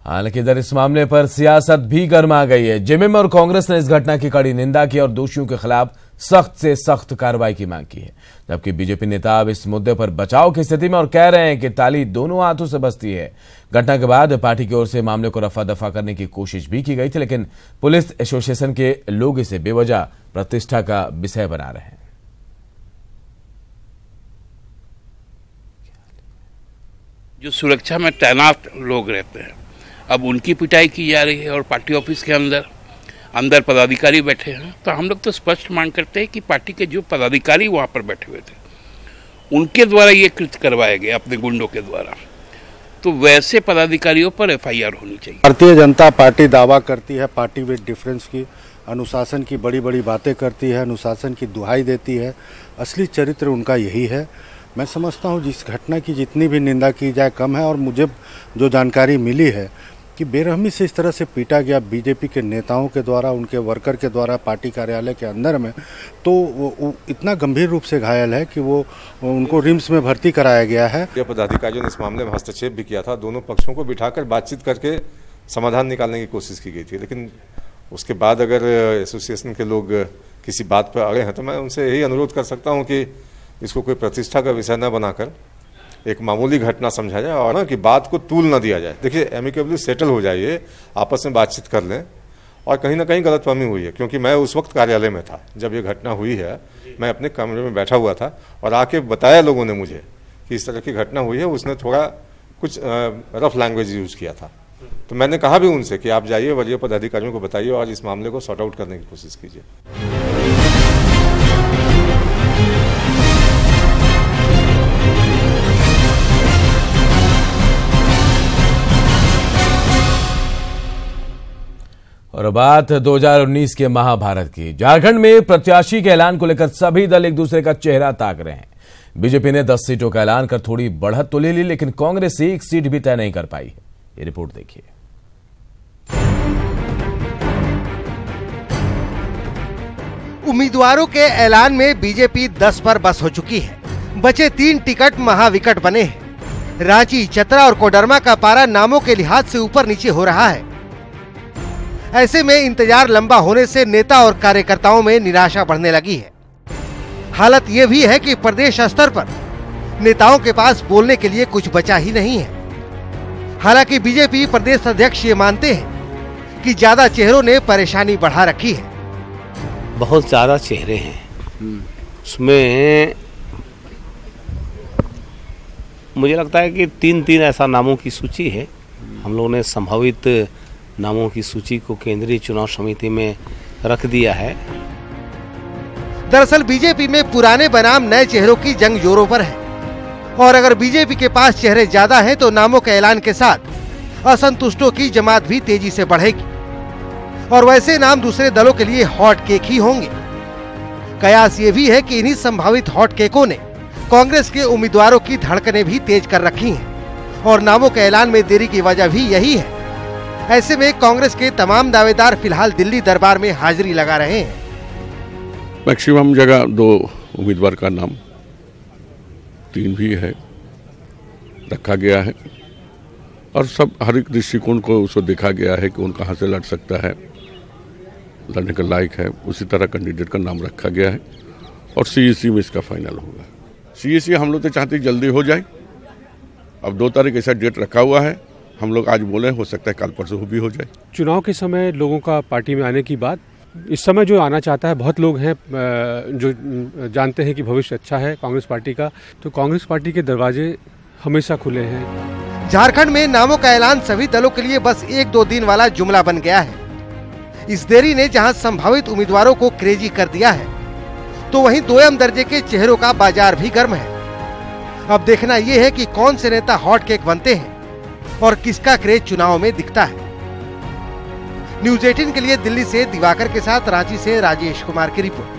हालांकि इधर इस मामले पर सियासत भी गर्मा गई है। जेएमएम और कांग्रेस ने इस घटना की कड़ी निंदा की और दोषियों के खिलाफ सख्त से सख्त कार्रवाई की मांग की है, जबकि बीजेपी नेता अब इस मुद्दे पर बचाव की स्थिति में और कह रहे हैं कि ताली दोनों हाथों से बजती है। घटना के बाद पार्टी की ओर से मामले को रफा दफा करने की कोशिश भी की गई थी, लेकिन पुलिस एसोसिएशन के लोग इसे बेवजह प्रतिष्ठा का विषय बना रहे हैं। जो सुरक्षा में तैनात लोग रहते हैं, अब उनकी पिटाई की जा रही है और पार्टी ऑफिस के अंदर पदाधिकारी बैठे हैं। तो हम लोग तो स्पष्ट मांग करते हैं कि पार्टी के जो पदाधिकारी वहां पर बैठे हुए थे, उनके द्वारा ये कृत्य करवाए गए अपने गुंडों के द्वारा, तो वैसे पदाधिकारियों पर एफआईआर होनी चाहिए। भारतीय जनता पार्टी दावा करती है पार्टी विद डिफरेंस की, अनुशासन की बड़ी बड़ी बातें करती है, अनुशासन की दुहाई देती है। असली चरित्र उनका यही है। मैं समझता हूँ जिस घटना की जितनी भी निंदा की जाए कम है। और मुझे जो जानकारी मिली है कि बेरहमी से इस तरह से पीटा गया बीजेपी के नेताओं के द्वारा, उनके वर्कर के द्वारा पार्टी कार्यालय के अंदर में, तो वो इतना गंभीर रूप से घायल है कि वो उनको रिम्स में भर्ती कराया गया है। पदाधिकारियों ने इस मामले में हस्तक्षेप भी किया था। दोनों पक्षों को बिठाकर बातचीत करके समाधान निकालने की कोशिश की गई थी, लेकिन उसके बाद अगर एसोसिएशन के लोग किसी बात पर अड़े हैं तो मैं उनसे यही अनुरोध कर सकता हूँ कि इसको कोई प्रतिष्ठा का विषय न बनाकर एक मामूली घटना समझा जाए और कि बात को तूल न दिया जाए। देखिए, एमिकेबली सेटल हो जाइए, आपस में बातचीत कर लें। और कहीं ना कहीं गलतफहमी हुई है, क्योंकि मैं उस वक्त कार्यालय में था जब ये घटना हुई है। मैं अपने कमरे में बैठा हुआ था और आके बताया लोगों ने मुझे कि इस तरह की घटना हुई है। उसने थोड़ा कुछ रफ लैंग्वेज यूज किया था, तो मैंने कहा भी उनसे कि आप जाइए, वरीय पदाधिकारियों को बताइए और इस मामले को सॉर्ट आउट करने की कोशिश कीजिए। और बात 2019 के महाभारत की। झारखंड में प्रत्याशी के ऐलान को लेकर सभी दल एक दूसरे का चेहरा ताक रहे हैं। बीजेपी ने 10 सीटों का ऐलान कर थोड़ी बढ़त तो ले ली, लेकिन कांग्रेस एक सीट भी तय नहीं कर पाई है। ये रिपोर्ट देखिए। उम्मीदवारों के ऐलान में बीजेपी 10 पर बस हो चुकी है। बचे 3 टिकट महाविकट बने हैं। रांची, चतरा और कोडरमा का पारा नामों के लिहाज से ऊपर नीचे हो रहा है। ऐसे में इंतजार लंबा होने से नेता और कार्यकर्ताओं में निराशा बढ़ने लगी है। हालत यह भी है कि प्रदेश स्तर पर नेताओं के पास बोलने के लिए कुछ बचा ही नहीं है। हालांकि बीजेपी प्रदेश अध्यक्ष ये मानते हैं कि ज्यादा चेहरों ने परेशानी बढ़ा रखी है। बहुत ज्यादा चेहरे हैं, उसमें मुझे लगता है कि 3 ऐसा नामों की सूची है। हम लोगों ने संभावित नामों की सूची को केंद्रीय चुनाव समिति में रख दिया है। दरअसल बीजेपी में पुराने बनाम नए चेहरों की जंग जोरों पर है और अगर बीजेपी के पास चेहरे ज्यादा हैं तो नामों के ऐलान के साथ असंतुष्टों की जमात भी तेजी से बढ़ेगी और वैसे नाम दूसरे दलों के लिए हॉट केक ही होंगे। कयास ये भी है कि इन्हीं संभावित हॉट केकों ने कांग्रेस के उम्मीदवारों की धड़कनें भी तेज कर रखी हैं और नामों के ऐलान में देरी की वजह भी यही है। ऐसे में कांग्रेस के तमाम दावेदार फिलहाल दिल्ली दरबार में हाजिरी लगा रहे हैं। मैक्सिमम जगह 2 उम्मीदवार का नाम, 3 भी है, रखा गया है और सब हर एक दृष्टिकोण को उसको देखा गया है कि उन कहाँ से लड़ सकता है, लड़ने का लायक है, उसी तरह कैंडिडेट का नाम रखा गया है और सीईसी में इसका फाइनल होगा। सीईसी हम लोग तो चाहते जल्दी हो जाए। अब 2 तारीख ऐसा डेट रखा हुआ है, हम लोग आज बोले, हो सकता है कल परसों भी हो जाए। चुनाव के समय लोगों का पार्टी में आने की बात, इस समय जो आना चाहता है, बहुत लोग हैं जो जानते हैं कि भविष्य अच्छा है कांग्रेस पार्टी का, तो कांग्रेस पार्टी के दरवाजे हमेशा खुले हैं। झारखंड में नामों का ऐलान सभी दलों के लिए बस 1-2 दिन वाला जुमला बन गया है। इस देरी ने जहां संभावित उम्मीदवारों को क्रेजी कर दिया है, तो वहीं दोयम दर्जे के चेहरों का बाजार भी गर्म है। अब देखना यह है कि कौन से नेता हॉट केक बनते हैं और किसका क्रेज चुनाव में दिखता है। न्यूज़ 18 के लिए दिल्ली से दिवाकर के साथ रांची से राजेश कुमार की रिपोर्ट।